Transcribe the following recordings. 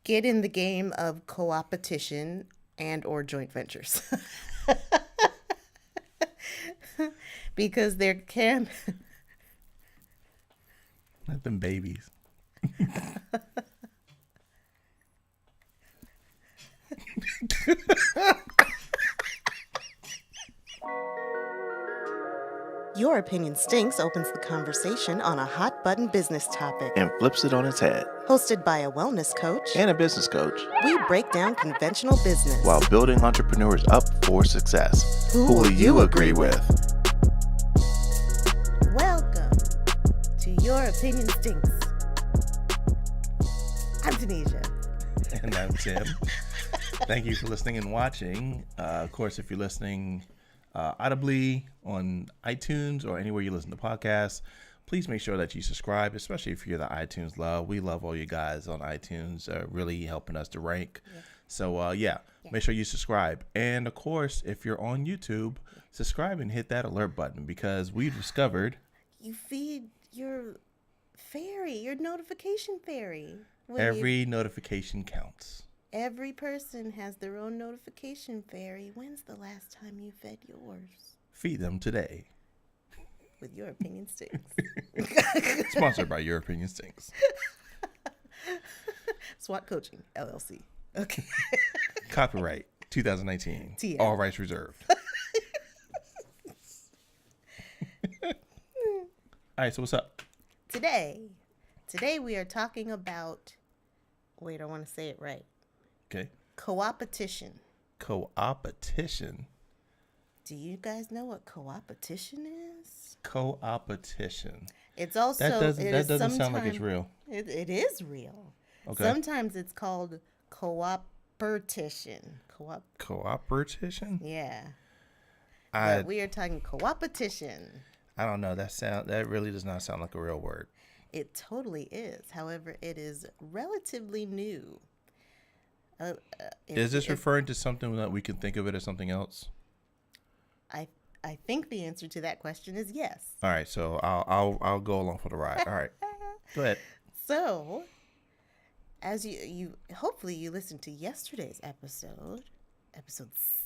Get in the game of coopetition and or joint ventures. Because there can Not them babies. Your Opinion Stinks opens the conversation on a hot button business topic. And flips it on its head. Hosted by a wellness coach And a business coach. We break down conventional business while building entrepreneurs up for success. Who will you agree with? Welcome to Your Opinion Stinks. I'm Tanisha. And I'm Tim. Thank you for listening and watching. Of course, if you're listening audibly on iTunes or anywhere you listen to podcasts, please make sure that you subscribe, especially if you're the iTunes love. We love all you guys on iTunes, really helping us to rank. Yeah. So, make sure you subscribe. And, of course, if you're on YouTube, subscribe and hit that alert button because we've discovered... You feed your fairy, your notification fairy. Every notification counts. Every person has their own notification fairy. When's the last time you fed yours? Feed them today. With Your Opinion Stinks. Sponsored by Your Opinion Stinks. SWAT Coaching, LLC. Okay. Copyright 2019. TL. All rights reserved. All right, so what's up? Today we are talking about, wait, I want to say it right. Okay. Coopetition. Coopetition. Do you guys know what coopetition is? Coopetition. It's also that doesn't sound like it's real. It is real. Okay. Sometimes it's called coopetition. Coopetition? Yeah. But we are talking coopetition. I don't know. That really does not sound like a real word. It totally is. However, it is relatively new. Is this referring to something that we can think of it as something else? I think the answer to that question is yes. All right, so I'll go along for the ride. All right, go ahead. So, as you hopefully you listened to yesterday's episode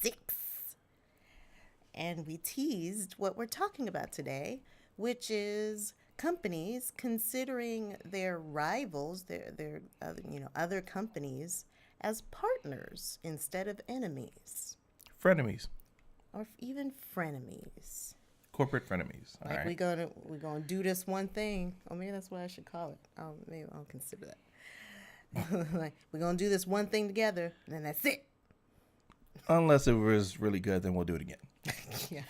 6, and we teased what we're talking about today, which is companies considering their rivals, their other companies, as partners instead of enemies. Frenemies. Or even frenemies. Corporate frenemies. All right. We're gonna do this one thing. Oh, maybe that's what I should call it. Maybe I'll consider that. Like, we're gonna do this one thing together, and then that's it. Unless it was really good, then we'll do it again. Yeah.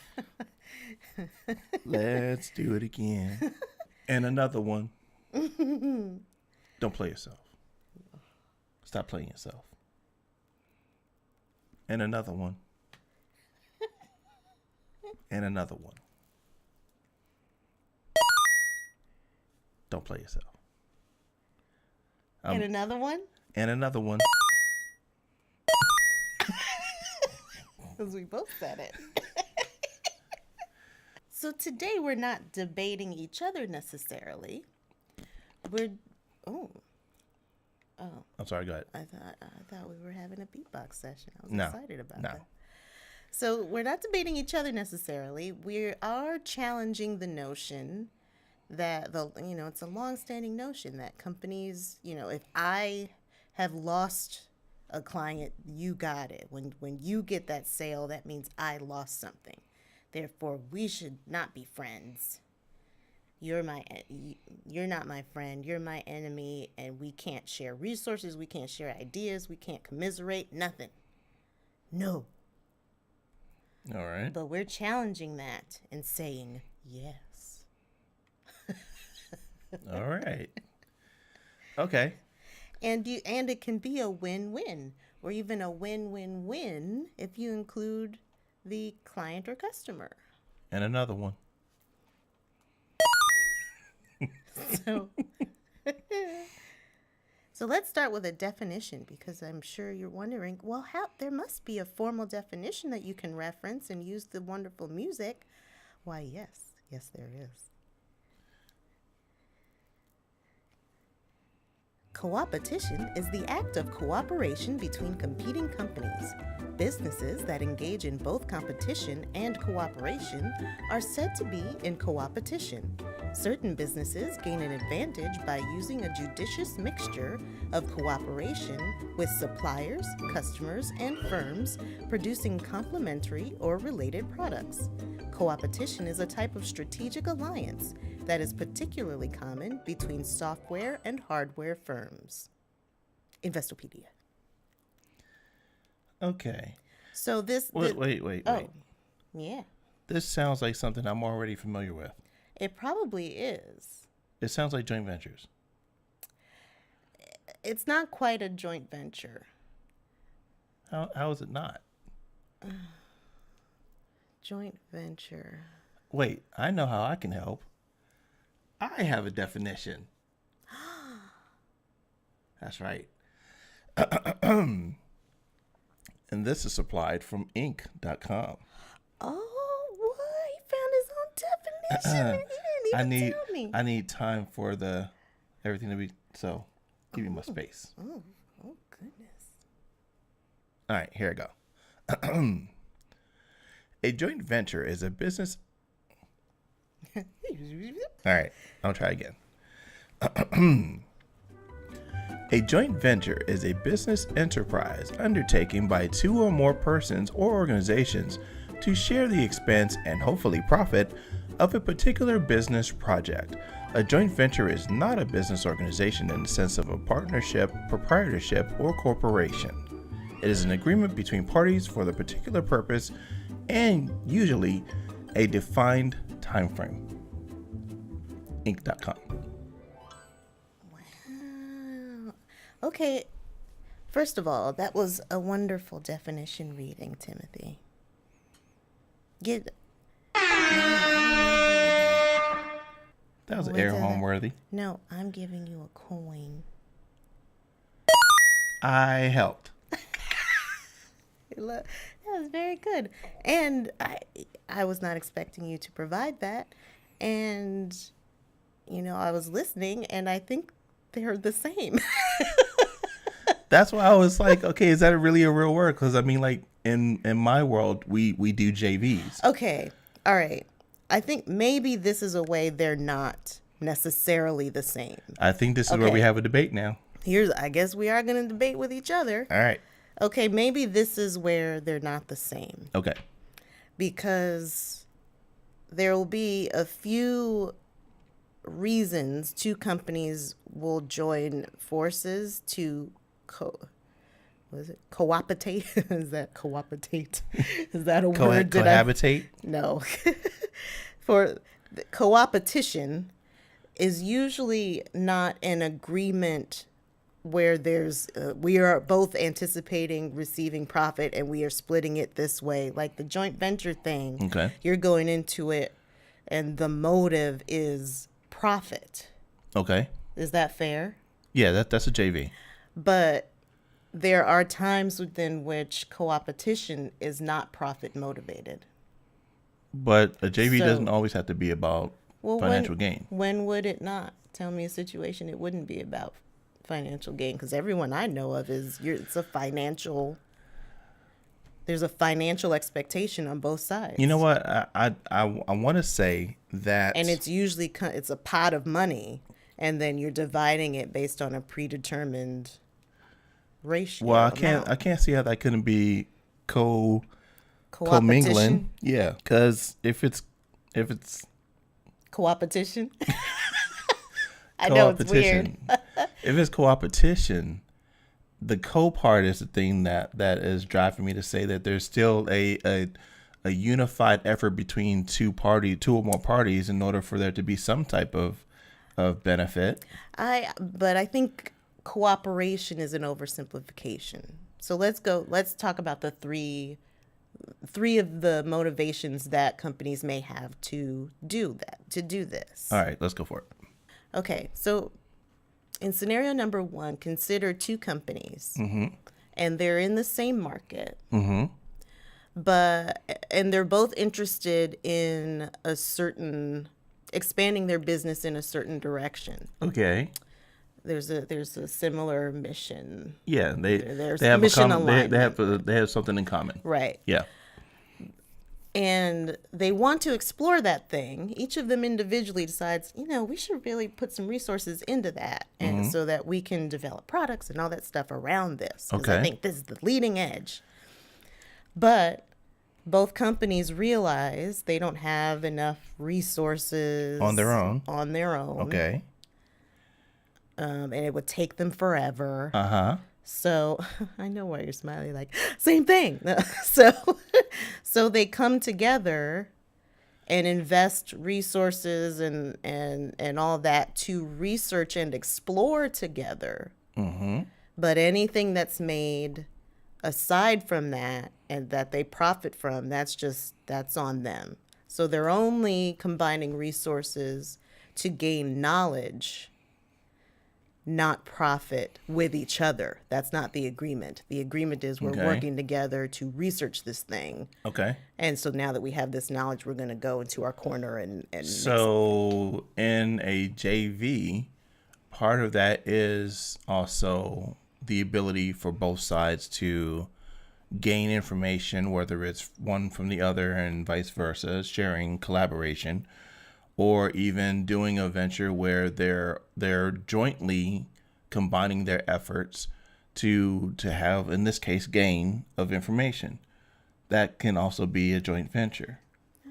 Let's do it again. And another one. Don't play yourself. Stop playing yourself. And another one. And another one. Don't play yourself. And another one? And another one. Because we both said it. So today we're not debating each other necessarily. I'm sorry, go ahead. I thought we were having a beatbox session. I was excited about that. So we're not debating each other necessarily. We are challenging the notion that it's a long-standing notion that companies, if I have lost a client, you got it. When you get that sale, that means I lost something. Therefore, we should not be friends. You're not my friend. You're my enemy, and we can't share resources. We can't share ideas. We can't commiserate. Nothing. No. All right. But we're challenging that and saying yes. All right. Okay. And it can be a win-win, or even a win-win-win if you include the client or customer. And another one. So let's start with a definition, because I'm sure you're wondering, well, there must be a formal definition that you can reference and use the wonderful music. Why, yes, there is. Coopetition is the act of cooperation between competing companies. Businesses that engage in both competition and cooperation are said to be in coopetition. Certain businesses gain an advantage by using a judicious mixture of cooperation with suppliers, customers, and firms producing complementary or related products. Coopetition is a type of strategic alliance that is particularly common between software and hardware firms. Investopedia. Okay. So this... Wait. Yeah. This sounds like something I'm already familiar with. It probably is. It sounds like joint ventures. It's not quite a joint venture. How is it not? Joint venture. Wait, I know how I can help. I have a definition. That's right. And this is supplied from Inc.com. Oh, boy, he found his own definition. He didn't even tell me. I need time for everything to be, so give me my space. Oh, goodness. All right, here I go. A joint venture is a business. All right, I'll try again. A joint venture is a business enterprise undertaken by two or more persons or organizations to share the expense and hopefully profit of a particular business project. A joint venture is not a business organization in the sense of a partnership, proprietorship, or corporation. It is an agreement between parties for the particular purpose and usually a defined time frame. Inc.com. Wow. Okay. First of all, that was a wonderful definition reading, Timothy. That was air home worthy. No, I'm giving you a coin. I helped. That was very good. And I was not expecting you to provide that. And, I was listening, and I think they're the same. That's why I was like, okay, is that really a real word? Because, I mean, like, in my world, we do JVs. Okay. All right. I think maybe this is a way they're not necessarily the same. I think this is where we have a debate now. I guess we are going to debate with each other. All right. Okay, maybe this is where they're not the same. Okay. Because there will be a few reasons two companies will join forces to cooperate? Is that cooperate? Is that a word? Cohabitate? No. For coopetition is usually not an agreement where we are both anticipating receiving profit and we are splitting it this way. Like the joint venture thing, okay, you're going into it and the motive is profit. Okay. Is that fair? Yeah, that's a JV. But there are times within which coopetition is not profit motivated. But a JV doesn't always have to be about financial gain. When would it not? Tell me a situation it wouldn't be about financial gain, because everyone I know of there's a financial expectation on both sides. You know what? I want to say that, and it's usually it's a pot of money, and then you're dividing it based on a predetermined ratio. Well, I can't see how that couldn't be commingling. Yeah, because if it's coopetition. I know it's weird. If it's coopetition, the co-part is the thing that is driving me to say that there's still a unified effort between two or more parties in order for there to be some type of benefit. But I think cooperation is an oversimplification. So let's talk about the three of the motivations that companies may have to do this. All right, let's go for it. Okay, so in scenario number 1, consider two companies, mm-hmm. and they're in the same market, mm-hmm. and they're both interested in expanding their business in a certain direction. Okay. there's a similar mission. Yeah, There's they have mission they have something in common. Right. Yeah. And they want to explore that thing. Each of them individually decides, we should really put some resources into that, and so that we can develop products and all that stuff around this. Because I think this is the leading edge. But both companies realize they don't have enough resources on their own. Okay. And it would take them forever. So I know why you're smiling, like, same thing. So they come together and invest resources and all that to research and explore together. But anything that's made aside from that and that they profit from, that's on them. So they're only combining resources to gain knowledge, not profit with each other. That's not the agreement. The agreement is we're working together to research this thing. Okay. And so now that we have this knowledge, we're going to go into our corner and so in a JV, part of that is also the ability for both sides to gain information, whether it's one from the other and vice versa, sharing, collaboration, or even doing a venture where they're jointly combining their efforts to have, in this case, gain of information. That can also be a joint venture.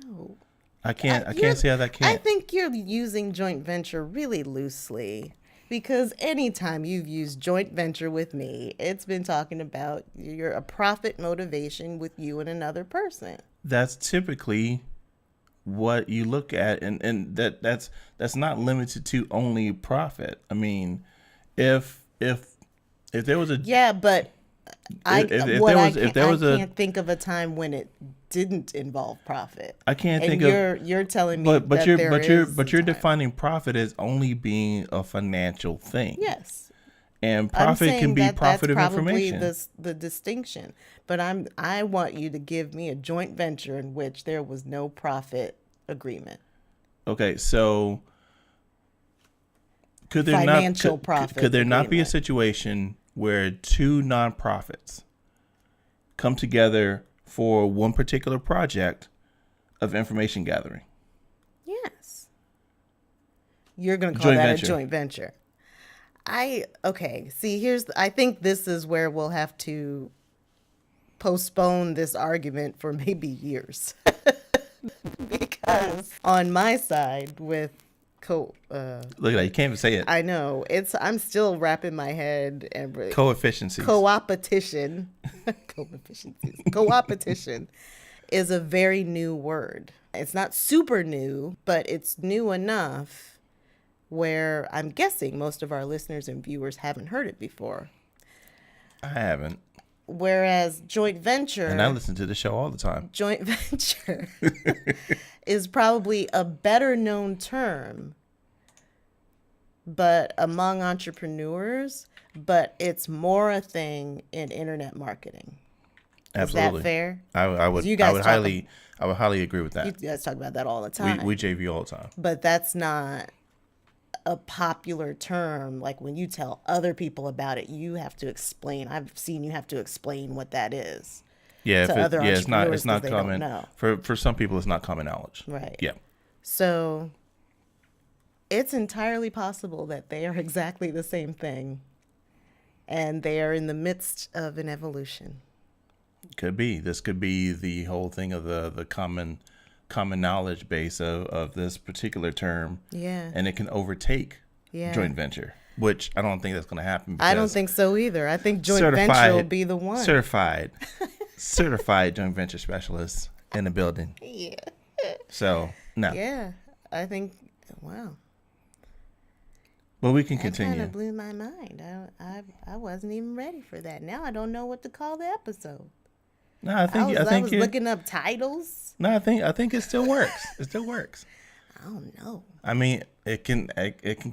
No. I can't see how that can't. I think you're using joint venture really loosely, because anytime you've used joint venture with me, it's been talking about a profit motivation with you and another person. That's typically what you look at, and that's not limited to only profit. I mean, if there was a but I can't think of a time when it didn't involve profit. I can't and think you're telling me but you're time. defining profit as only being a financial thing. Yes. And profit can be profit of information. That's probably the distinction. But I want you to give me a joint venture in which there was no profit agreement. Okay, so could there not be a situation where two nonprofits come together for one particular project of information gathering? Yes. You're going to call that a joint venture. I think this is where we'll have to postpone this argument for maybe years. Because on my side with look at that, you can't even say it. I know, I'm still wrapping my head and coefficiencies. Coopetition. Coopetition is a very new word. It's not super new, but it's new enough where I'm guessing most of our listeners and viewers haven't heard it before. I haven't. Whereas joint venture, and I listen to the show all the time. Joint venture is probably a better known term, but among entrepreneurs, but it's more a thing in internet marketing. Absolutely. Is that fair? I would highly agree with that. You guys talk about that all the time. We JV all the time. But that's not a popular term. Like when you tell other people about it, you have to explain. I've seen you have to explain what that is. Yeah, it's not common. For some people, it's not common knowledge. Right. Yeah. So it's entirely possible that they are exactly the same thing, and they are in the midst of an evolution. Could be. This could be the whole thing of the common knowledge base of this particular term. Yeah. And it can overtake joint venture, which I don't think that's going to happen. I don't think so either. I think joint venture will be the one. Certified joint venture specialists in the building. Yeah. So, no. Yeah. I think, wow. Well, we can continue. That kind of blew my mind. I wasn't even ready for that. Now I don't know what to call the episode. No, I was looking up titles. No, I think it still works. It still works. I don't know. I mean, it can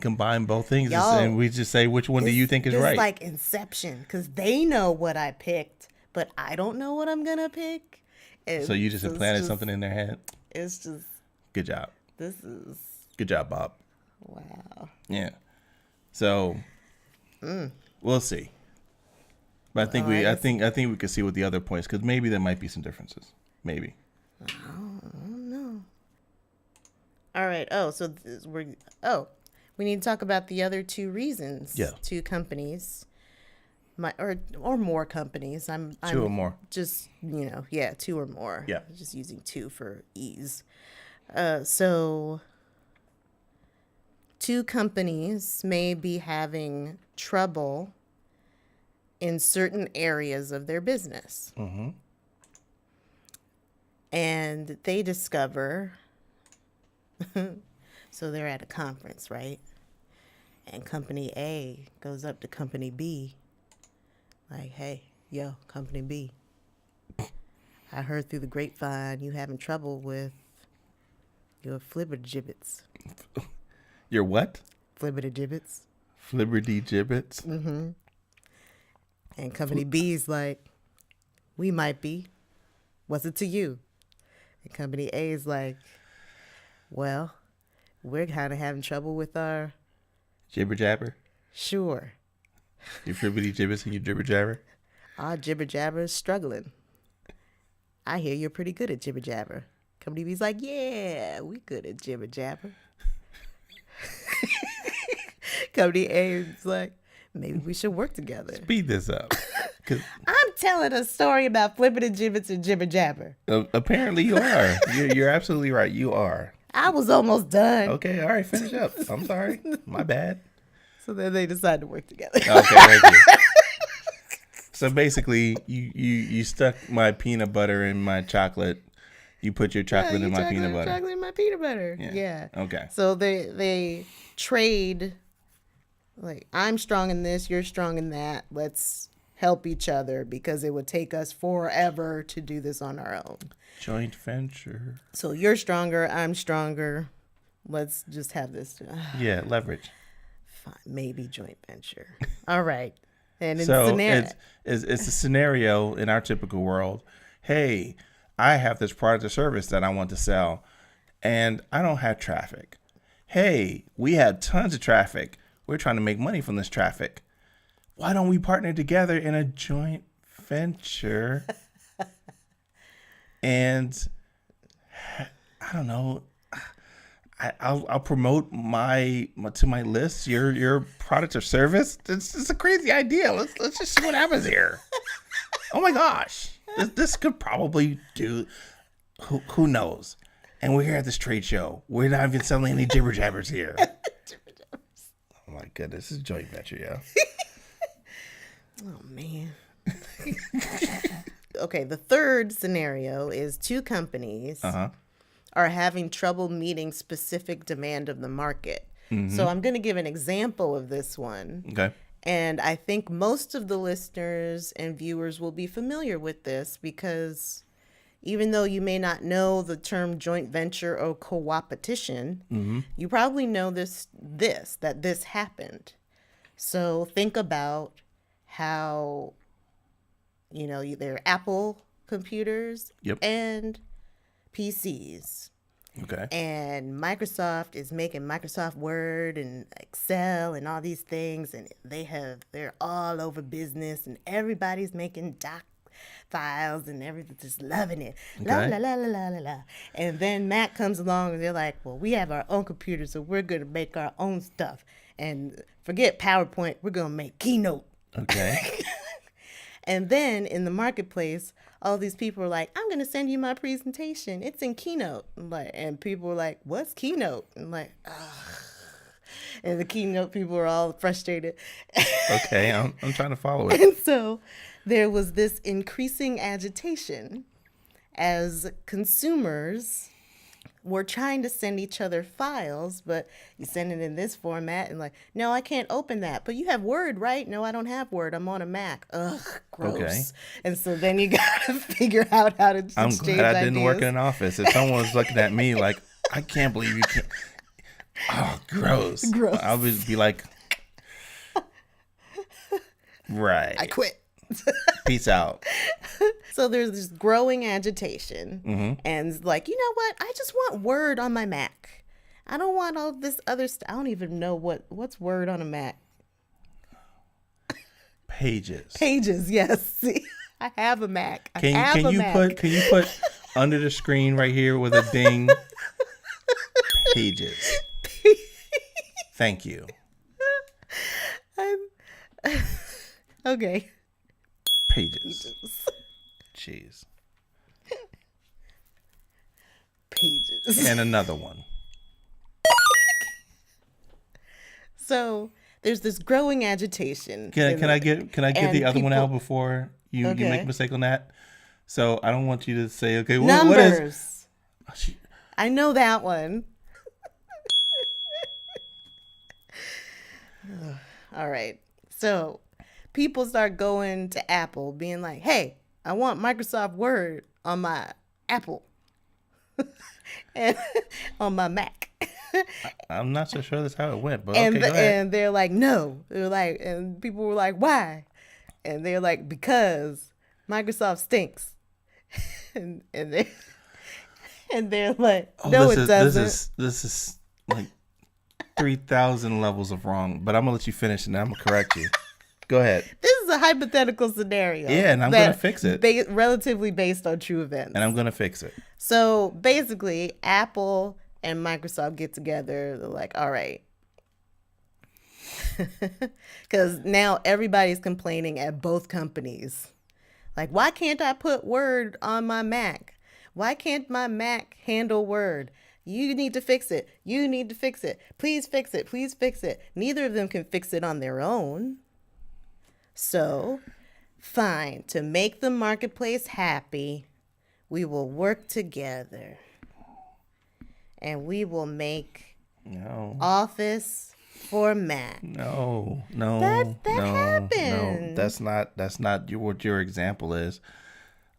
combine both things, and we just say which one do you think is right. It's like Inception, because they know what I picked, but I don't know what I'm gonna pick. So you just implanted something in their head. It's just good job. This is good job, Bob. Wow. Yeah. So We'll see. But I think we can see what the other points, because maybe there might be some differences. Maybe. I don't know. All right. We need to talk about the other two reasons. Yeah. Two companies, or more companies. I'm two or more. Just two or more. Yeah. Just using two for ease. So two companies may be having trouble in certain areas of their business. Mm-hmm. And they discover, so they're at a conference, right? And company A goes up to company B, like, hey, yo, company B, I heard through the grapevine you having trouble with your flibbergibbets. Your what? Flibbergibbets. Flibberty-gibbets? Mm-hmm. And company B's like, we might be. What's it to you? And company A is like, well, we're kind of having trouble with our... Jibber jabber? Sure. Your flibberty-gibbets and your jibber jabber? Our jibber jabber is struggling. I hear you're pretty good at jibber jabber. Company B's like, yeah, we good at jibber jabber. Company A is like, maybe we should work together. Speed this up. I'm telling a story about flibbertigibbets and jibber jabber. Apparently you are. You're absolutely right. You are. I was almost done. Okay, all right, finish up. I'm sorry. My bad. So then they decided to work together. Okay, thank you. So basically, you stuck my peanut butter in my chocolate. You put your chocolate in my peanut butter. Chocolate in my peanut butter. Yeah. Okay. So they trade, like, I'm strong in this, you're strong in that. Let's help each other because it would take us forever to do this on our own. Joint venture. So you're stronger, I'm stronger. Let's just have this. Yeah, leverage. Fine, maybe joint venture. All right. And it's a scenario in our typical world. Hey, I have this product or service that I want to sell, and I don't have traffic. Hey, we have tons of traffic. We're trying to make money from this traffic. Why don't we partner together in a joint venture? And I don't know. I'll promote to my list your product or service. It's a crazy idea. Let's just see what happens here. Oh my gosh, this could probably do. Who knows? And we're here at this trade show. We're not even selling any jibber jabbers here. Oh my goodness, this is a joint venture, yeah. Oh man. Okay, the third scenario is two companies are having trouble meeting specific demand of the market. Mm-hmm. So I'm going to give an example of this one. Okay. And I think most of the listeners and viewers will be familiar with this because even though you may not know the term joint venture or coopetition, you probably know that this happened. So think about how, there are Apple computers and PCs. Okay. And Microsoft is making Microsoft Word and Excel and all these things, and they're all over business, and everybody's making doc files and everything, just loving it. Okay. La la la la la la. And then Mac comes along and they're like, well, we have our own computer, so we're gonna make our own stuff. And forget PowerPoint, we're gonna make Keynote. Okay. And then in the marketplace, all these people are like, I'm going to send you my presentation. It's in Keynote. And people are like, what's Keynote? And like, ugh. And the Keynote people are all frustrated. Okay, I'm trying to follow it. And so there was this increasing agitation as consumers were trying to send each other files, but you send it in this format and like, no, I can't open that. But you have Word, right? No, I don't have Word. I'm on a Mac. Ugh, gross. Okay. And so then you got to figure out how to exchange ideas. I'm glad I didn't work in an office. If someone was looking at me like, I can't believe you can't. Oh, gross. Gross. I would be like, right. I quit. Peace out. So there's this growing agitation, and like, you know what? I just want Word on my Mac. I don't want all this other stuff. I don't even know what's Word on a Mac. Pages. Pages, yes. See, I have a Mac. Can you put under the screen right here with a ding? Pages. Thank you. Okay. Pages. Jeez. Pages. And another one. So there's this growing agitation. Can I get the other one out before you make a mistake on that? So I don't want you to say, okay, numbers. What is? Oh, I know that one. All right. So people start going to Apple being like, hey, I want Microsoft Word on my Apple and on my Mac. I'm not so sure that's how it went, but and okay, go ahead. And they're like, no. They're like, and people were like, why? And they're like, because Microsoft stinks. and they're like, no, it doesn't. This is like 3,000 levels of wrong. But I'm gonna let you finish, and then I'm gonna correct you. Go ahead. This is a hypothetical scenario. Yeah, and I'm gonna fix it. Relatively based on true events. And I'm gonna fix it. So basically, Apple and Microsoft get together. They're like, all right. Because now everybody's complaining at both companies. Like, why can't I put Word on my Mac? Why can't my Mac handle Word? You need to fix it. You need to fix it. Please fix it. Please fix it. Neither of them can fix it on their own. So, fine. To make the marketplace happy, we will work together. And we will make Office for Mac. No. That happened. No, that's not what your example is.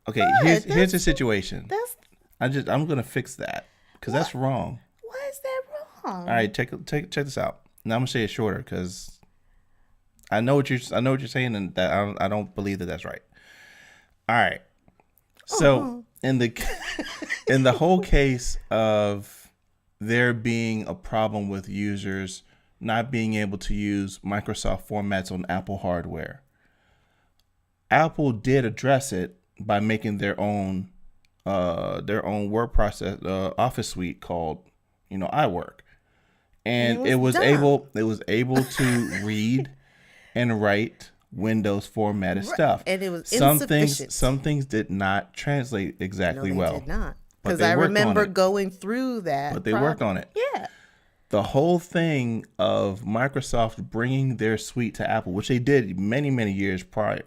Okay, here's the situation. I'm gonna fix that because that's wrong. Why is that wrong? All right, check this out. Now I'm gonna say it shorter because I know what you're saying, and that I don't believe that that's right. All right, so in the whole case of there being a problem with users not being able to use Microsoft formats on Apple hardware, Apple did address it by making their own word process Office suite called iWork, and it was able to read and write Windows formatted stuff. And it was insufficient. Some things did not translate exactly well. Did not. Because I remember going through that. But they worked on it. Yeah. The whole thing of Microsoft bringing their suite to Apple, which they did many, many years prior,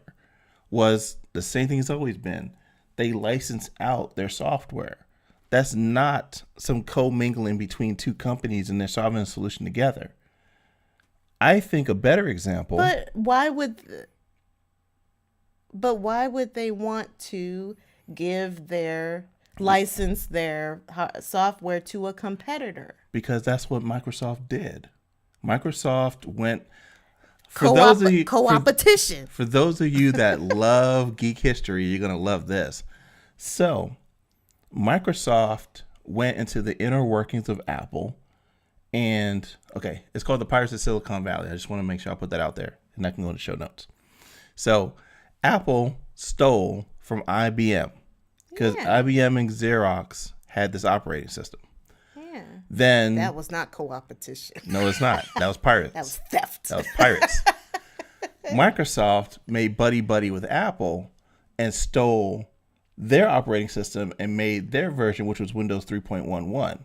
was the same thing it's always been. They license out their software. That's not some co-mingling between two companies and they're solving a solution together. I think a better example. But why would they want to license their software to a competitor? Because that's what Microsoft did. Microsoft went Coopetition. For those of you that love geek history, you're gonna love this. So, Microsoft went into the inner workings of Apple, and it's called the Pirates of Silicon Valley. I just want to make sure I put that out there, and I can go to show notes. So, Apple stole from IBM because IBM and Xerox had this operating system. Yeah. Then that was not coopetition. No, it's not. That was pirates. That was theft. That was pirates. Microsoft made buddy with Apple and stole their operating system and made their version, which was Windows 3.11.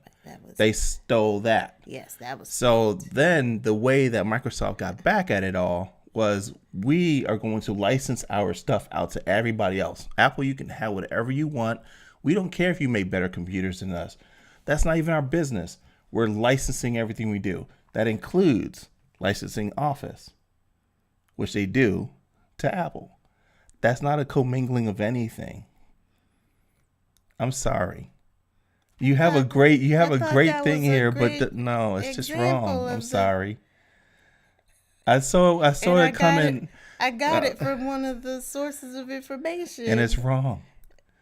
They stole that. Yes, that was. So then the way that Microsoft got back at it all was, we are going to license our stuff out to everybody else. Apple, you can have whatever you want. We don't care if you make better computers than us. That's not even our business. We're licensing everything we do. That includes licensing Office, which they do, to Apple. That's not a commingling of anything. I'm sorry. You have a great thing here, but no, it's just wrong. I'm sorry. I saw it coming. I got it from one of the sources of information, and it's wrong.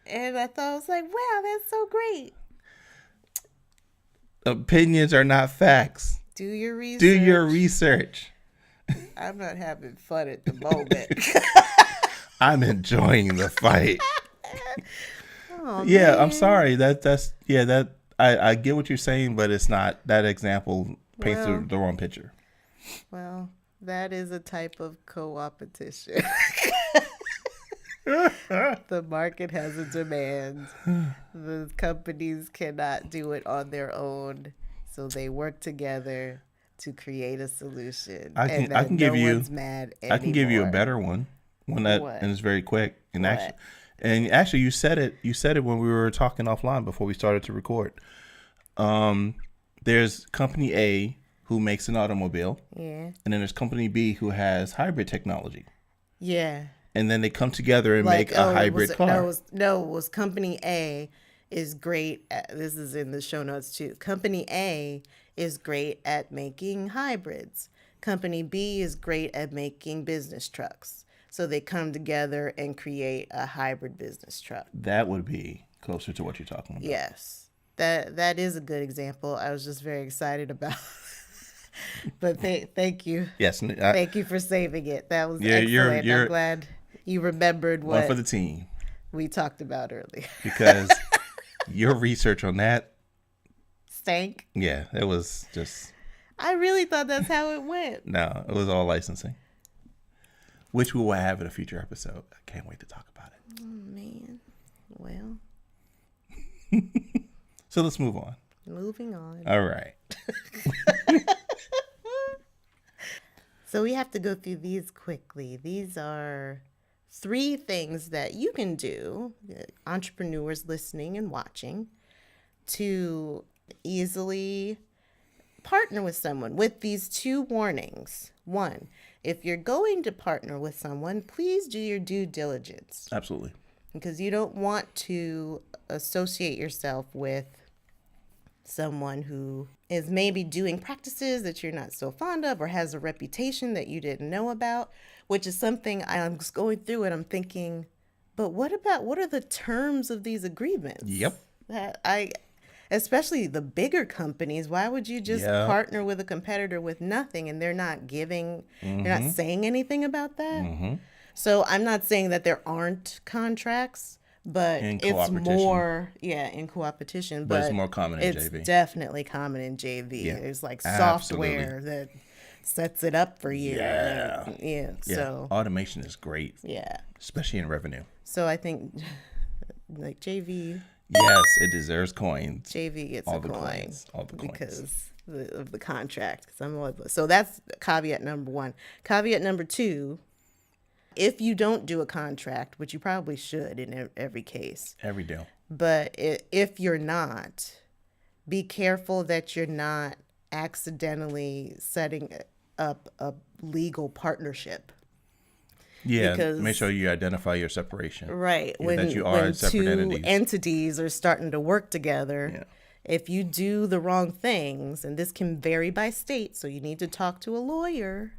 And I thought, I was like, wow, that's so great. Opinions are not facts. Do your research. Do your research. I'm not having fun at the moment. I'm enjoying the fight. Oh, Yeah, man. I'm sorry. I get what you're saying, but it's not, that example paints the wrong picture. Well, that is a type of co-opetition. The market has a demand. The companies cannot do it on their own, so they work together to create a solution. I can give you a better one that What? and it's very quick. And What? actually you said it when we were talking offline before we started to record. There's company A who makes an automobile. Yeah. And then there's company B who has hybrid technology. Yeah. And then they come together and make a hybrid car. No, it was company A is great at, this is in the show notes too. Company A is great at making hybrids. Company B is great at making business trucks. So they come together and create a hybrid business truck. That would be closer to what you're talking about. Yes. That is a good example. I was just very excited about. But thank you. Yes. Thank you for saving it. That was excellent. I'm glad you remembered what one for the team we talked about earlier. Because your research on that stank. Yeah, it was just. I really thought that's how it went. No, it was all licensing, which we will have in a future episode. I can't wait to talk about it. Oh man, well. So let's move on. Moving on. All right. So we have to go through these quickly. These are 3 things that you can do, entrepreneurs listening and watching, to easily partner with someone with these 2 warnings. 1, if you're going to partner with someone, please do your due diligence. Absolutely. Because you don't want to associate yourself with someone who is maybe doing practices that you're not so fond of or has a reputation that you didn't know about, which is something I'm just going through and I'm thinking, but what are the terms of these agreements? Yep. Especially the bigger companies, why would you just partner with a competitor with nothing and they're not they're not saying anything about that? Mm-hmm. So I'm not saying that there aren't contracts, but it's more, in Coopetition. But it's more common in JV. It's definitely common in JV. Yeah. There's like software that sets it up for you. Yeah. So automation is great. Yeah. Especially in revenue. So I think like JV. Yes, it deserves coins. JV gets all the coins. All the coins. Because of the contract. So that's caveat number 1. Caveat number 2, if you don't do a contract, which you probably should in every case. Every deal. But if you're not, be careful that you're not accidentally setting up a legal partnership. Yeah, because make sure you identify your separation. Right. That you are separate entities. Entities are starting to work together. If you do the wrong things, and this can vary by state, so you need to talk to a lawyer,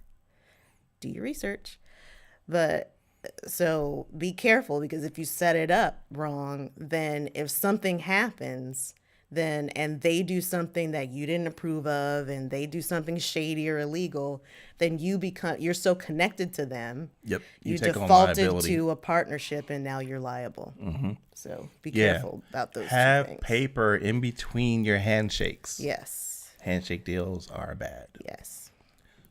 do your research. But so be careful, because if you set it up wrong, then if something happens, and they do something that you didn't approve of, and they do something shady or illegal, then you're so connected to them. Yep. You defaulted to a partnership, and now you're liable. Mm-hmm. So be careful about those. Have 2 things. paper in between your handshakes. Yes. Handshake deals are bad. Yes.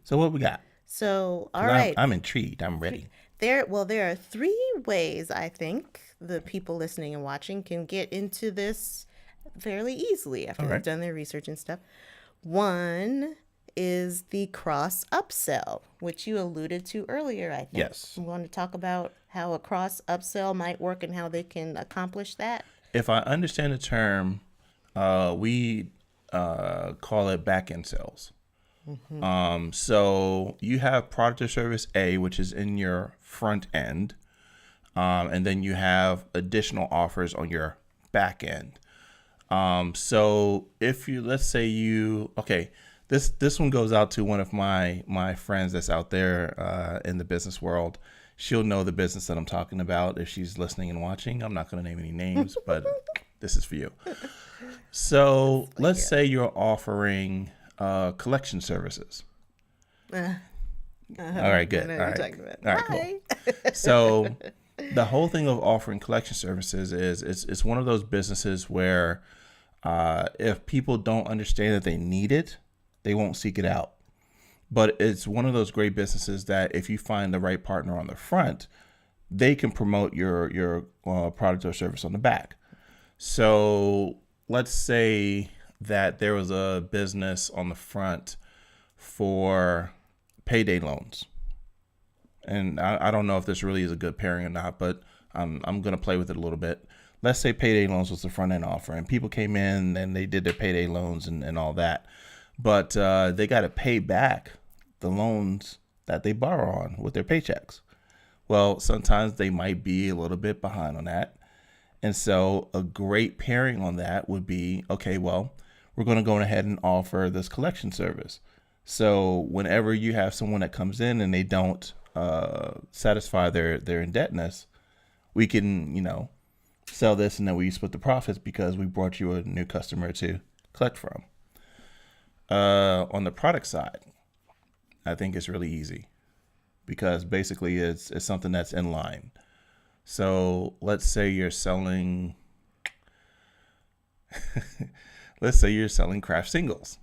So what we got? So all right. I'm intrigued. I'm ready. There are 3 ways I think the people listening and watching can get into this fairly easily after they've done their research and stuff. 1 is the cross upsell, which you alluded to earlier, I think. Yes. You want to talk about how a cross upsell might work and how they can accomplish that? If I understand the term, we call it back-end sales. Mm-hmm. So you have product or service A, which is in your front end, and then you have additional offers on your back end. So if you, let's say this one goes out to one of my friends that's out there in the business world. She'll know the business that I'm talking about if she's listening and watching. I'm not going to name any names, but this is for you. So let's say you're offering collection services. All right, good. All right, cool. So the whole thing of offering collection services is it's one of those businesses where if people don't understand that they need it, they won't seek it out. But it's one of those great businesses that if you find the right partner on the front, they can promote your product or service on the back. So let's say that there was a business on the front for payday loans. And I don't know if this really is a good pairing or not, but I'm going to play with it a little bit. Let's say payday loans was the front end offer and people came in and they did their payday loans and all that. But they got to pay back the loans that they borrow on with their paychecks. Well, sometimes they might be a little bit behind on that. And so a great pairing on that would be, okay, well, we're going to go ahead and offer this collection service. So whenever you have someone that comes in and they don't satisfy their indebtedness, we can, sell this and then we split the profits because we brought you a new customer to collect from. On the product side, I think it's really easy because basically it's something that's in line. So let's say you're selling, craft singles.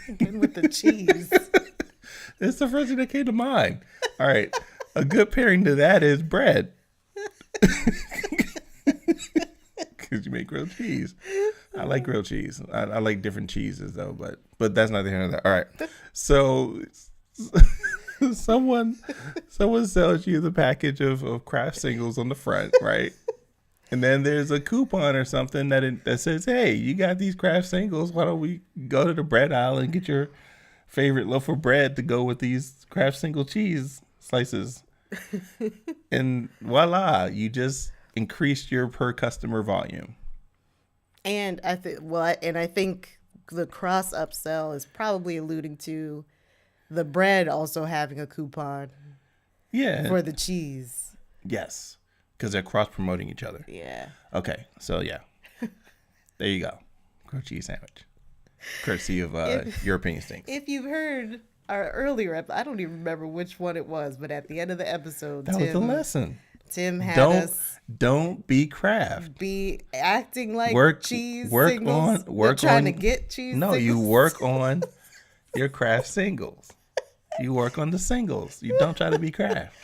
Again with the cheese. It's the first thing that came to mind. All right. A good pairing to that is bread. Because you make grilled cheese. I like grilled cheese. I like different cheeses though, but that's neither here nor there. All right. So someone sells you the package of craft singles on the front, right? And then there's a coupon or something that says, hey, you got these craft singles. Why don't we go to the bread aisle and get your favorite loaf of bread to go with these craft single cheese slices? And voila, you just increased your per customer volume. And I think the cross upsell is probably alluding to the bread also having a coupon. Yeah. For the cheese. Yes. Because they're cross promoting each other. Yeah. Okay. So yeah. There you go. Grilled cheese sandwich. Courtesy of European Stinks. If you've heard our earlier episode, I don't even remember which one it was, but at the end of the episode, that was the lesson. Tim had don't be craft. Be acting like cheese work singles. Trying to get cheese No, singles. you work on your craft singles. You work on the singles. You don't try to be craft.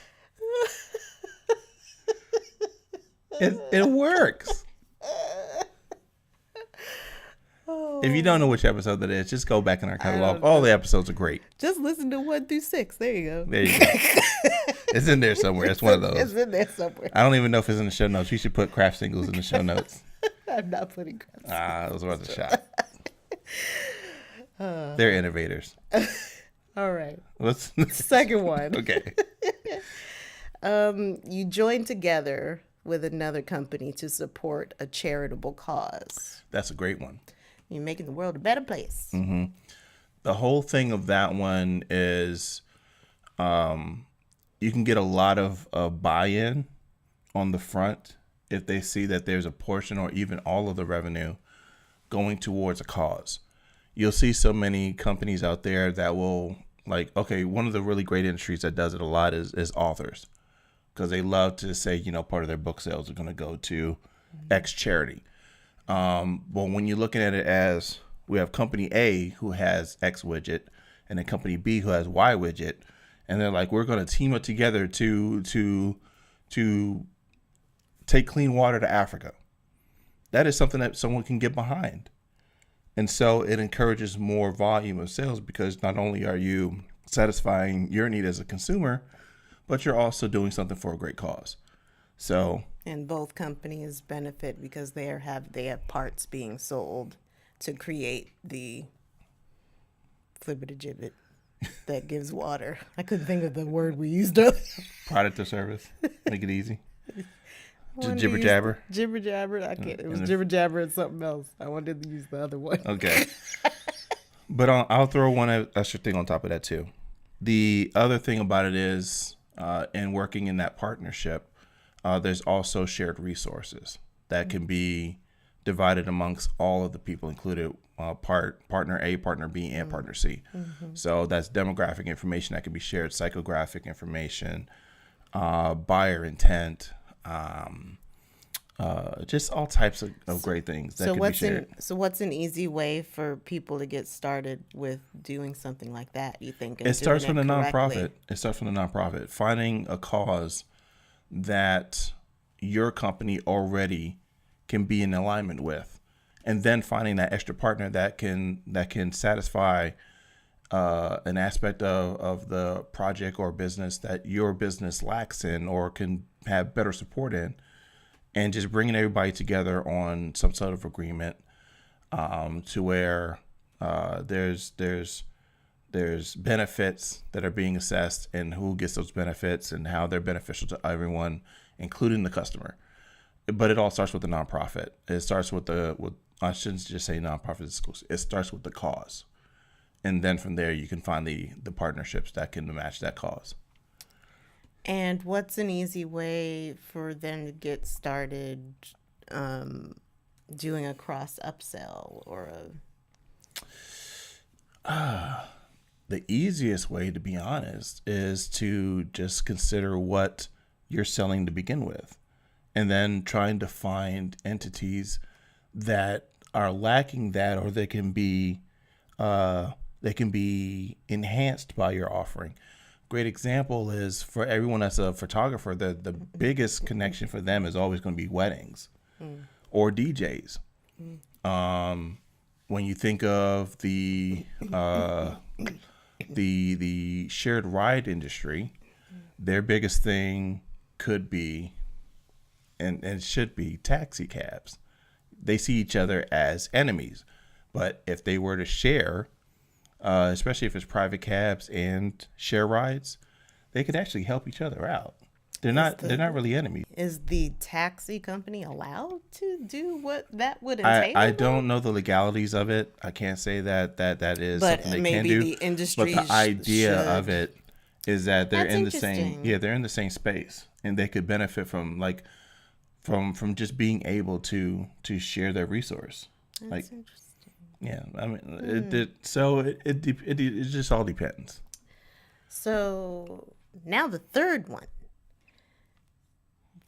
It works. If you don't know which episode that is, just go back in our catalog. All the episodes are great. Just listen to 1 through 6. There you go. There you go. It's in there somewhere. It's one of those. It's in there somewhere. I don't even know if it's in the show notes. You should put craft singles in the show notes. I'm not putting craft singles. It was worth a shot. They're innovators. All right. What's second one? Okay. You join together with another company to support a charitable cause. That's a great one. You're making the world a better place. Mm-hmm. The whole thing of that one is you can get a lot of buy-in on the front if they see that there's a portion or even all of the revenue going towards a cause. You'll see so many companies out there that will, one of the really great industries that does it a lot is authors. Because they love to say, part of their book sales are going to go to X charity. But when you're looking at it as we have company A who has X widget and then company B who has Y widget, and they're like, we're going to team up together to take clean water to Africa. That is something that someone can get behind. And so it encourages more volume of sales because not only are you satisfying your need as a consumer, but you're also doing something for a great cause. So, and both companies benefit because they have parts being sold to create the flippity-gibbet that gives water. I couldn't think of the word we used earlier. Product or service. Make it easy. Jibber jabber. Jibber jabber. I can't. It was jibber jabber and something else. I wanted to use the other one. Okay. But I'll throw one extra thing on top of that too. The other thing about it is, in working in that partnership, there's also shared resources that can be divided amongst all of the people included, partner A, partner B, and partner C. So that's demographic information that can be shared, psychographic information, buyer intent, just all types of great things that can be shared. So what's an easy way for people to get started with doing something like that, you think? It starts from the nonprofit. It starts from the nonprofit. Finding a cause that your company already can be in alignment with, and then finding that extra partner that can satisfy an aspect of the project or business that your business lacks in or can have better support in, and just bringing everybody together on some sort of agreement to where there's benefits that are being assessed and who gets those benefits and how they're beneficial to everyone, including the customer. But it all starts with the nonprofit. It starts with I shouldn't just say nonprofit. It starts with the cause, and then from there you can find the partnerships that can match that cause. And what's an easy way for them to get started doing a cross upsell or The easiest way, to be honest, is to just consider what you're selling to begin with, and then trying to find entities that are lacking that, or they can be enhanced by your offering. Great example is for everyone that's a photographer, the biggest connection for them is always going to be weddings or DJs. When you think of the shared ride industry, their biggest thing could be and should be taxi cabs. They see each other as enemies, but if they were to share, especially if it's private cabs and share rides, they could actually help each other out. They're not really enemies. Is the taxi company allowed to do what that would entail? I don't know the legalities of it. I can't say that is but something they can do. The industry but the idea should. Of it is that they're That's in the same interesting. they're in the same space, and they could benefit from from just being able to share their resource. That's interesting. Yeah, I mean, it just all depends. So now the third one.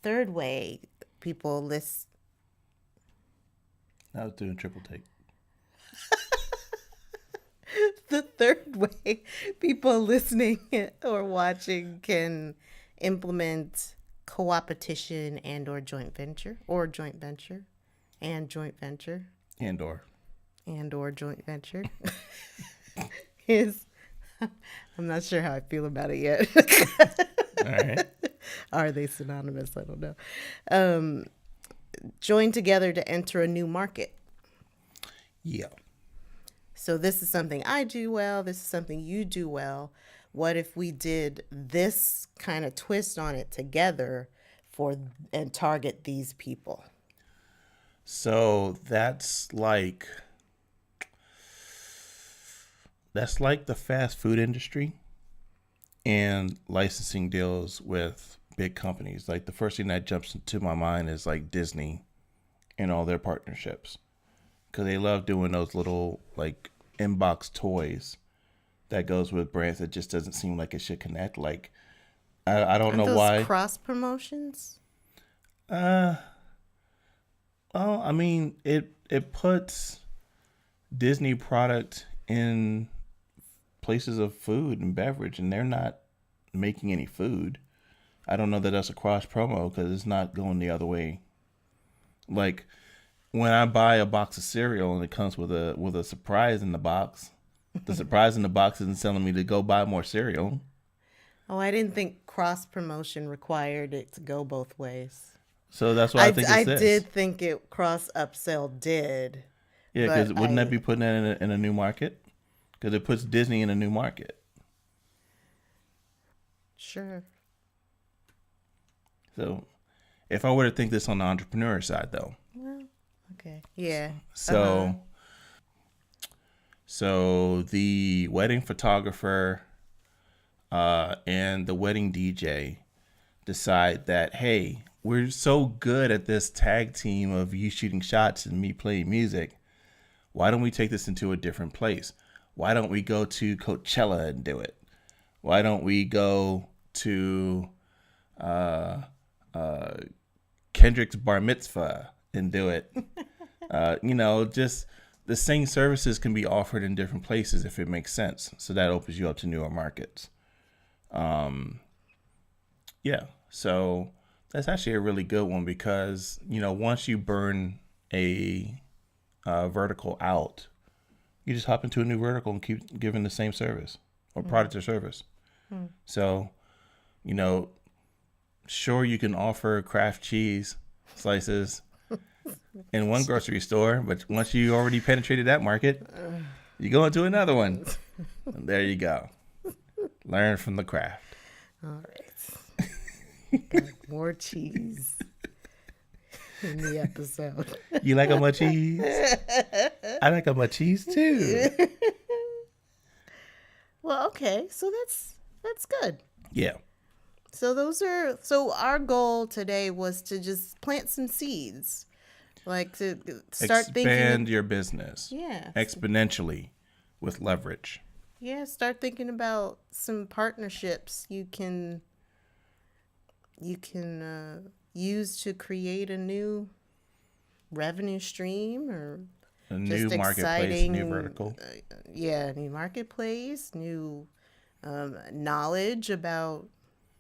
Third way people list. I was doing triple take. The third way people listening or watching can implement coopetition and or joint venture or joint venture and joint venture And or joint venture is, I'm not sure how I feel about it yet. all right. Are they synonymous? I don't know. Join together to enter a new market. Yeah. So this is something I do well. This is something you do well. What if we did this kind of twist on it together and target these people? So that's like the fast food industry and licensing deals with big companies. Like the first thing that jumps into my mind is like Disney and all their partnerships, because they love doing those little like inbox toys that goes with brands that just doesn't seem like it should connect. Like I don't know why. Cross promotions? Well, I mean, it puts Disney product in places of food and beverage, and they're not making any food. I don't know that that's a cross promo because it's not going the other way. Like when I buy a box of cereal and it comes with a surprise in the box, the surprise in the box isn't telling me to go buy more cereal. Oh, I didn't think cross promotion required it to go both ways. So that's why I think it's this. I did think it cross upsell did. Yeah, because wouldn't that be putting that in a new market? Because it puts Disney in a new market. Sure. So if I were to think this on the entrepreneur side, though. Well, okay. Yeah. So the wedding photographer and the wedding DJ decide that, hey, we're so good at this tag team of you shooting shots and me playing music. Why don't we take this into a different place? Why don't we go to Coachella and do it? Why don't we go to Kendrick's bar mitzvah and do it? Just the same services can be offered in different places if it makes sense. So that opens you up to newer markets. So that's actually a really good one because, once you burn a vertical out, you just hop into a new vertical and keep giving the same service or product or service. So, sure, you can offer craft cheese slices in one grocery store, but once you already penetrated that market, you go into another one. And there you go. Learn from the craft. All right. Got more cheese in the episode. You like my cheese? I like my cheese too. Well, okay. So that's good. Yeah. So our goal today was to just plant some seeds. Like to start expand your business. Yeah. Exponentially with leverage. Yeah, start thinking about some partnerships you can use to create a new revenue stream or a new marketplace, new vertical. New marketplace, new knowledge about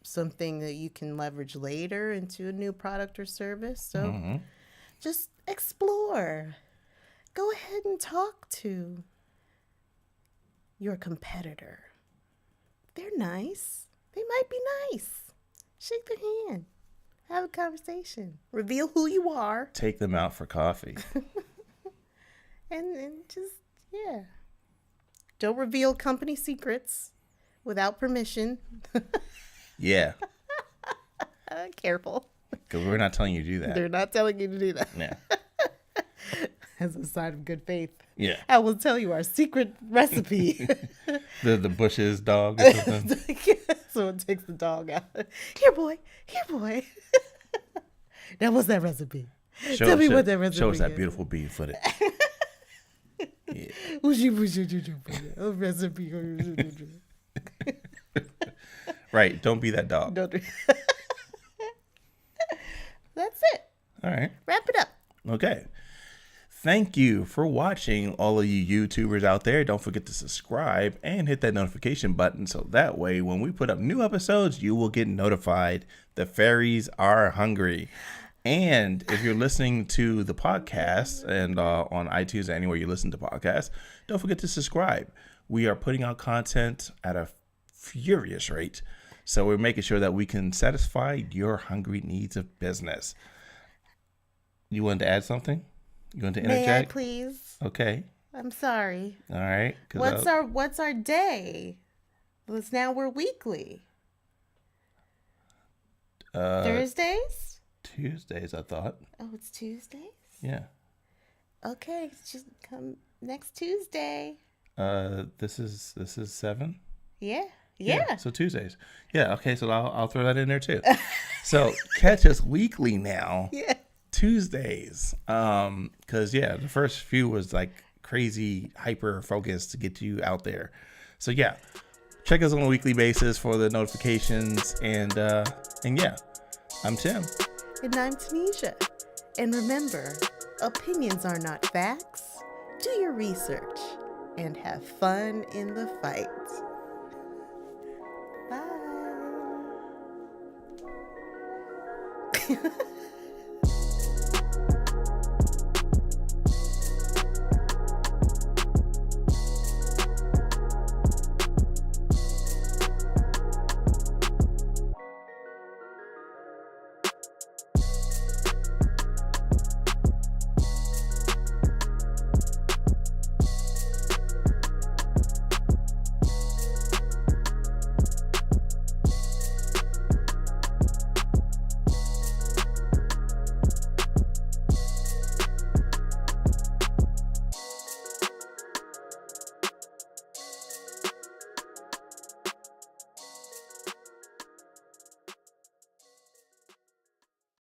something that you can leverage later into a new product or service. So just explore. Go ahead and talk to your competitor. They're nice. They might be nice. Shake their hand. Have a conversation. Reveal who you are. Take them out for coffee. and just, don't reveal company secrets without permission. Yeah. Careful. Because we're not telling you to do that. They're not telling you to do that. Yeah. As a sign of good faith. Yeah. I will tell you our secret recipe. the Bush's dog or something. Someone takes the dog out. Here, boy. Now, what's that recipe? Tell me what that recipe is. Show us that beautiful bean footage. Yeah. Recipe. Right. Don't be that dog. Don't do That's it. All right. Wrap it up. Okay. Thank you for watching, all of you YouTubers out there. Don't forget to subscribe and hit that notification button so that way when we put up new episodes, you will get notified. The fairies are hungry. And if you're listening to the podcast and on iTunes, anywhere you listen to podcasts, don't forget to subscribe. We are putting out content at a furious rate. So we're making sure that we can satisfy your hungry needs of business. You wanted to add something? You want to interject? May I please? Okay. I'm sorry. All right. What's our day? Because now we're weekly. Thursdays? Tuesdays, I thought. Oh, it's Tuesdays? Yeah. Okay, just come next Tuesday. This is 7? Yeah. So Tuesdays. Yeah. Okay. So I'll throw that in there too. So catch us weekly now. Yeah. Tuesdays. Because the first few was like crazy hyper focused to get you out there. So check us on a weekly basis for the notifications and I'm Tim. And I'm Tanisha. And remember, opinions are not facts. Do your research and have fun in the fight. Bye.